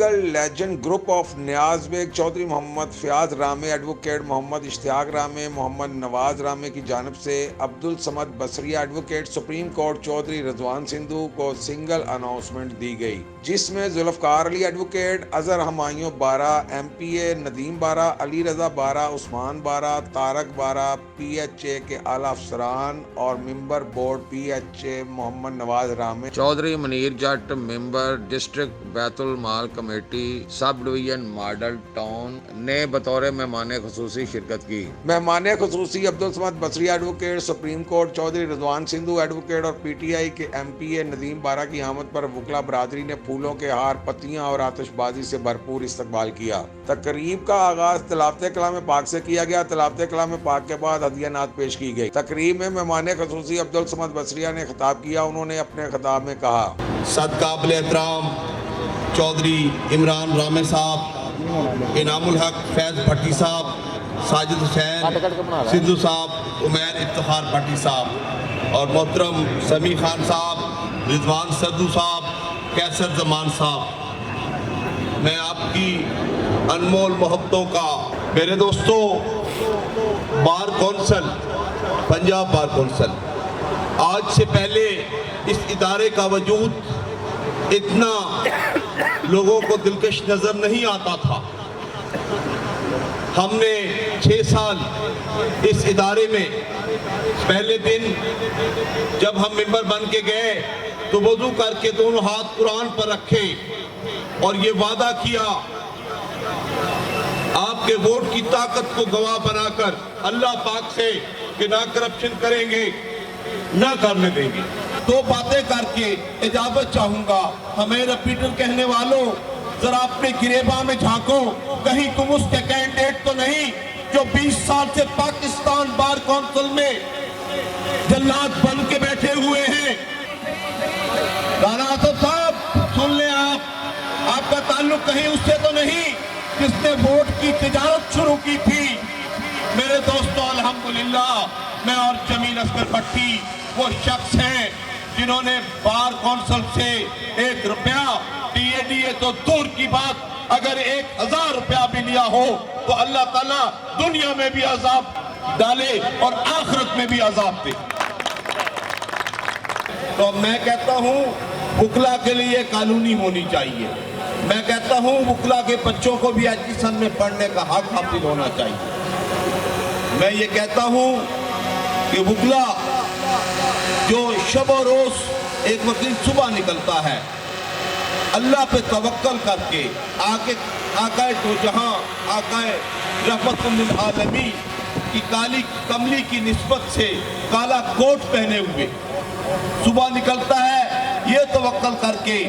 Legal legend group of Niaz Baig Chaudhry Muhammad Fayyaz Ramay, advocate Muhammad Ishtiaq Ramay, Muhammad Nawaz Ramay کی جانب سے Abdussamad Basriya advocate supreme court Chaudhry Rizwan Sandhu کو سنگل اناؤنسمنٹ دی گئی، جس میں ذوالفقار علی ایڈوکیٹ، اظہر ہمایوں بارہ، ایم پی اے ندیم بارہ، علی رضا بارہ، عثمان بارہ، طارق بارہ، پی ایچ اے کے اعلیٰ افسران اور member board P H A Muhammad Nawaz Ramay, Chaudhry Munir Jatt member district بیت المال committee sub division model town نے بطور مہمان خصوصی شرکت کی۔ مہمان خصوصی Abdussamad Basriya advocate supreme court Chaudhry Rizwan Sandhu advocate اور پی ٹی آئی کے ایم پی اے ندیم بارہ کی آمد پر وکلا برادری نے پھولوں کے ہار، پتیاں اور آتش بازی سے بھرپور استقبال کیا۔ تقریب کا آغاز تلاوت کلام پاک سے کیا گیا۔ تلاوت کلام پاک کے بعد ہدیہ نعت پیش کی گئی۔ تقریب میں مہمان خصوصی عبدالصمد بصریہ نے خطاب کیا۔ انہوں نے اپنے خطاب میں کہا: صد قابل احترام چودھری عمران رامے صاحب، انعام الحق فیض بھٹی صاحب، ساجد حسین سندھو صاحب، عمیر افتخار بھٹی صاحب اور محترم سمیع خان صاحب، رضوان سدھو صاحب، کیسر زمان صاحب، میں آپ کی انمول محبتوں کا، میرے دوستوں، bar council, Punjab bar council, آج سے پہلے اس ادارے کا وجود اتنا لوگوں کو دلکش نظر نہیں آتا تھا۔ ہم نے 6 سال اس ادارے میں، پہلے دن جب ہم ممبر بن کے گئے تو وضو کر کے دونوں ہاتھ قرآن پر رکھے اور یہ وعدہ کیا، آپ کے ووٹ کی طاقت کو گواہ بنا کر اللہ پاک سے کہ نہ کرپشن کریں گے، نہ کرنے دیں گے۔ 2 باتیں کر کے اجازت چاہوں گا۔ ہمیں ریپیٹر کہنے والوں، ذرا اپنے گریباں میں جھانکو، کہیں تم اس کے کینڈیڈیٹ تو نہیں جو 20 سال سے پاکستان بار کونسل میں جلاد بن کے بیٹھے ہوئے ہیں۔ رانا اسد صاحب سن لیں، آپ کا تعلق کہیں اس سے تو نہیں جس نے ووٹ کی تجارت شروع کی تھی۔ میرے دوستو، الحمدللہ میں اور جمیل اصغر بھٹی وہ شخص ہیں جنہوں نے بار کونسل سے 1 روپیہ ڈی اے تو دور کی بات، اگر 1000 روپیہ بھی لیا ہو تو اللہ تعالیٰ دنیا میں بھی عذاب ڈالے اور آخرت میں بھی عذاب دے۔ تو میں کہتا ہوں وکلا کے لیے قانونی ہونی چاہیے۔ میں کہتا ہوں وکلا کے بچوں کو بھی ایجوکیشن میں پڑھنے کا حق حاصل ہونا چاہیے۔ میں یہ کہتا ہوں کہ وکلا جو شب و روز ایک وکیل صبح نکلتا ہے اللہ پہ توکل کر کے، آقائے دو جہاں، آقائے رحمت للعالمین کی کالی کملی کی نسبت سے کالا کوٹ پہنے ہوئے صبح نکلتا ہے، یہ توکل کر کے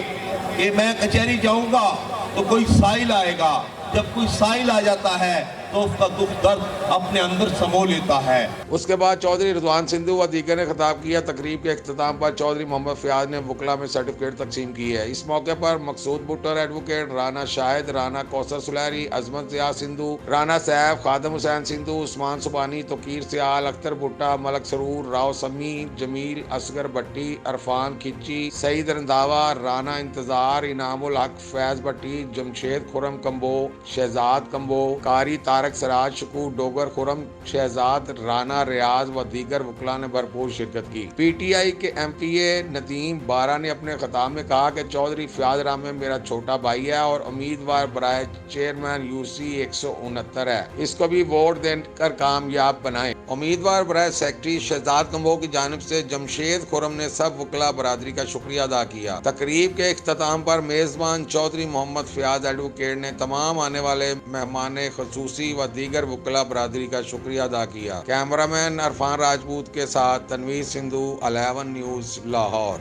کہ میں کچہری جاؤں گا تو کوئی سائل آئے گا۔ جب کوئی سائل آ جاتا ہے تو اس کا دکھ درد اپنے اندر سمو لیتا ہے۔ اس کے بعد چودھری رضوان سندھو و دیگر نے خطاب کیا۔ تقریب کے اختتام پر چودھری محمد فیاض نے وکلا میں سرٹیفکیٹ تقسیم کی ہے۔ اس موقع پر مقصود بٹر ایڈوکیٹ، رانا شاہد، رانا کوثر سلیری، عظمت ضیاء سندھو، رانا سیف، خادم حسین سندھو، عثمان سبانی، توقیر سیال، اختر بھٹا، ملک سرور، راؤ سمیع، جمیل اصغر بھٹی، عرفان کھچی، سعید رنداوا، رانا انتظار، انعام الحق فیض بھٹی، جمشید خرم کمبو، شہزاد کمبو، قاری طارق سراج شکور، ڈوگر خرم شہزاد، رانا ریاض و دیگر وکلا نے بھرپور شرکت کی۔ پی ٹی آئی کے ایم پی اے ندیم بارہ نے اپنے خطاب میں کہا کہ چودھری فیاض رامے میرا چھوٹا بھائی ہے اور امیدوار برائے چیئرمین یو سی 169 ہے، اس کو بھی ووٹ دے کر کامیاب بنائیں۔ امیدوار برائے سیکرٹری شہزاد کمبو کی جانب سے جمشید خرم نے سب وکلا برادری کا شکریہ ادا کیا۔ تقریب کے اختتام پر میزبان چودھری محمد فیاض ایڈوکیٹ نے تمام آنے والے مہمان خصوصی و دیگر وکلا برادری کا شکریہ ادا کیا۔ کیمرہ مین عرفان راجپوت کے ساتھ تنویر سندھو، 11 نیوز، لاہور۔